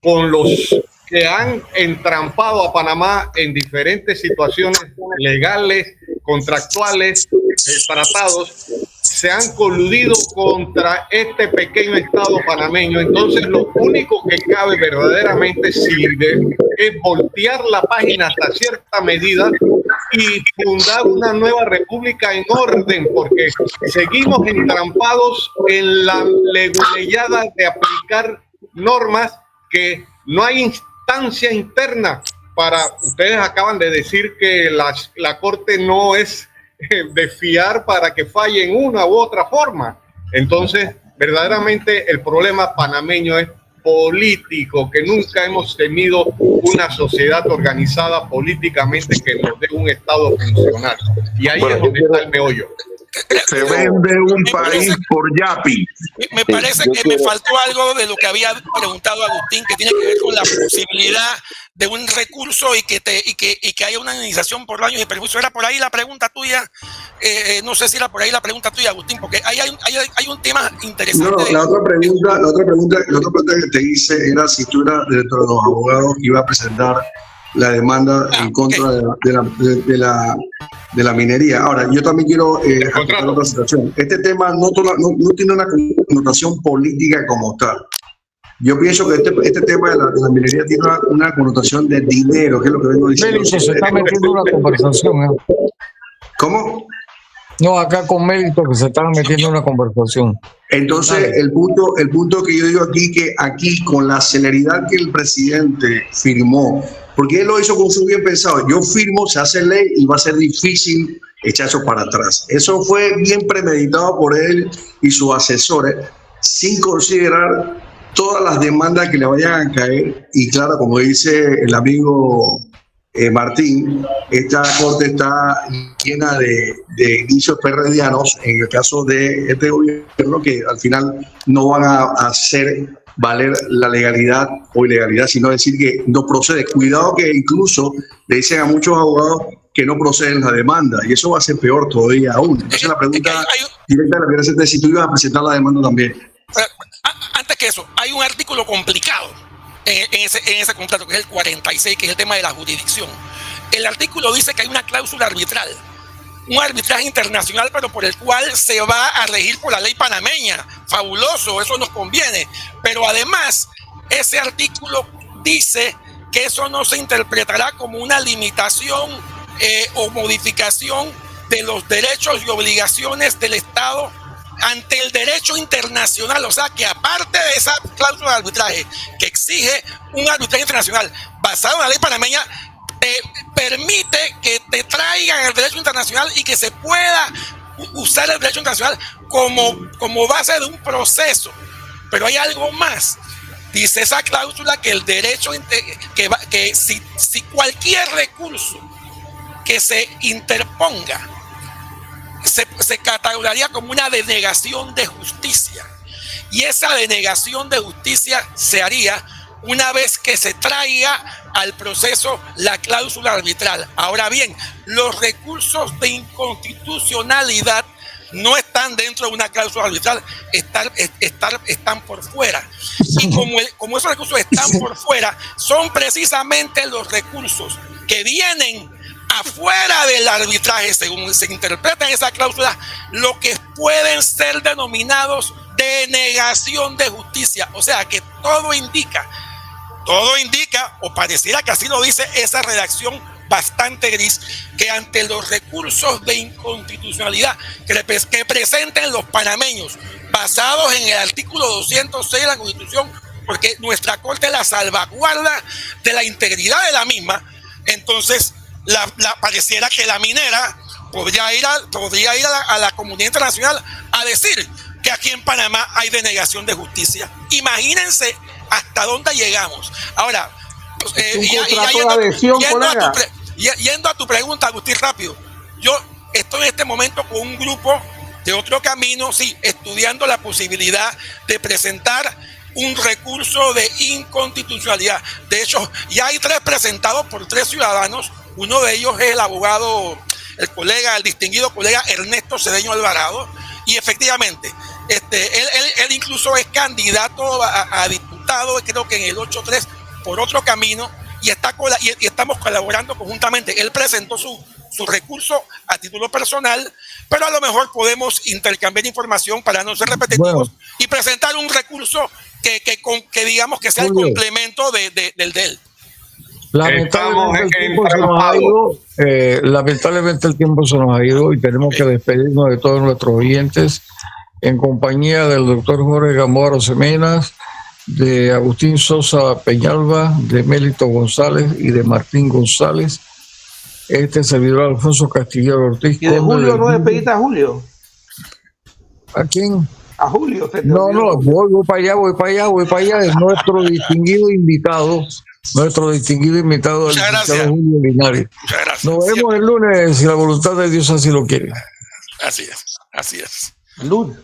con los que han entrampado a Panamá en diferentes situaciones legales, contractuales, tratados, se han coludido contra este pequeño estado panameño. Entonces lo único que cabe verdaderamente es voltear la página hasta cierta medida y fundar una nueva república en orden, porque seguimos entrampados en la leguleyada de aplicar normas que no hay instancia interna para. Ustedes acaban de decir que la Corte no es de fiar para que falle en una u otra forma. Entonces, verdaderamente el problema panameño es político, que nunca hemos tenido una sociedad organizada políticamente que nos dé un Estado funcional. Y ahí es donde está el meollo. Se vende un país por Yapi. Me parece que me faltó algo de lo que había preguntado Agustín, que tiene que ver con la posibilidad de un recurso y que haya una indemnización por daños y perjuicios. ¿Era por ahí la pregunta tuya? No sé si era por ahí la pregunta tuya, Agustín, porque hay un tema interesante. No, la otra pregunta que te hice era si tú eras dentro de los abogados que iba a presentar la demanda en contra de la minería. Ahora, yo también quiero aclarar otra situación. Este tema no tiene una connotación política como tal. Yo pienso que este tema de la minería tiene una connotación de dinero, que es lo que vengo diciendo. Mélito se está metiendo una conversación. ¿Cómo? No, acá con Mélito que se están metiendo una conversación. Entonces, el punto que yo digo aquí, que aquí con la celeridad que el presidente firmó, porque él lo hizo con su bien pensado, yo firmo, se hace ley y va a ser difícil echar eso para atrás. Eso fue bien premeditado por él y sus asesores, sin considerar todas las demandas que le vayan a caer. Y claro, como dice el amigo Martín, esta corte está llena de indicios perredianos en el caso de este gobierno que al final no van a hacer valer la legalidad o ilegalidad, sino decir que no procede. Cuidado que incluso le dicen a muchos abogados que no proceden la demanda y eso va a ser peor todavía aún. Entonces la pregunta directa la quiero hacer si tú ibas a presentar la demanda también. Antes que eso, hay un artículo complicado en ese contrato, que es el 46, que es el tema de la jurisdicción. El artículo dice que hay una cláusula arbitral, un arbitraje internacional, pero por el cual se va a regir por la ley panameña. Fabuloso, eso nos conviene. Pero además, ese artículo dice que eso no se interpretará como una limitación o modificación de los derechos y obligaciones del Estado ante el derecho internacional. O sea que aparte de esa cláusula de arbitraje que exige un arbitraje internacional basado en la ley panameña, permite que te traigan el derecho internacional y que se pueda usar el derecho internacional como base de un proceso. Pero hay algo más. Dice esa cláusula que el derecho, que si cualquier recurso que se interponga se catalogaría como una denegación de justicia, y esa denegación de justicia se haría una vez que se traiga al proceso la cláusula arbitral. Ahora bien, los recursos de inconstitucionalidad no están dentro de una cláusula arbitral, están por fuera. Y como esos recursos están por fuera, son precisamente los recursos que vienen afuera del arbitraje, según se interpreta en esa cláusula, lo que pueden ser denominados denegación de justicia. O sea que todo indica, o pareciera que así lo dice esa redacción bastante gris, que ante los recursos de inconstitucionalidad que presenten los panameños, basados en el artículo 206 de la Constitución, porque nuestra Corte la salvaguarda de la integridad de la misma, entonces pareciera que la minera podría ir a la comunidad internacional a decir que aquí en Panamá hay denegación de justicia. Imagínense hasta dónde llegamos. Ahora, yendo a tu pregunta, Agustín, rápido. Yo estoy en este momento con un grupo de Otro Camino, sí, estudiando la posibilidad de presentar un recurso de inconstitucionalidad. De hecho, ya hay 3 presentados por 3 ciudadanos. Uno de ellos es el abogado, el distinguido colega Ernesto Cedeño Alvarado, y efectivamente, él incluso es candidato a diputado, creo que en el 8-3 por Otro Camino, y estamos colaborando conjuntamente. Él presentó su recurso a título personal, pero a lo mejor podemos intercambiar información para no ser repetitivos y presentar un recurso que digamos que sea el complemento del de él. Lamentablemente el tiempo se nos ha ido y tenemos que despedirnos de todos nuestros oyentes en compañía del doctor Jorge Gamboa Rosemenas, de Agustín Sosa Peñalba, de Mélito González y de Martín González. Este servidor Alfonso Castillo Ortiz. ¿Y de Julio no despediste a Julio? ¿A quién? A Julio. No, voy para allá. Es nuestro distinguido invitado. Muchas gracias. Julio Linares. Muchas gracias. Nos vemos el lunes si la voluntad de Dios así lo quiere. Así es. Así es. Salud.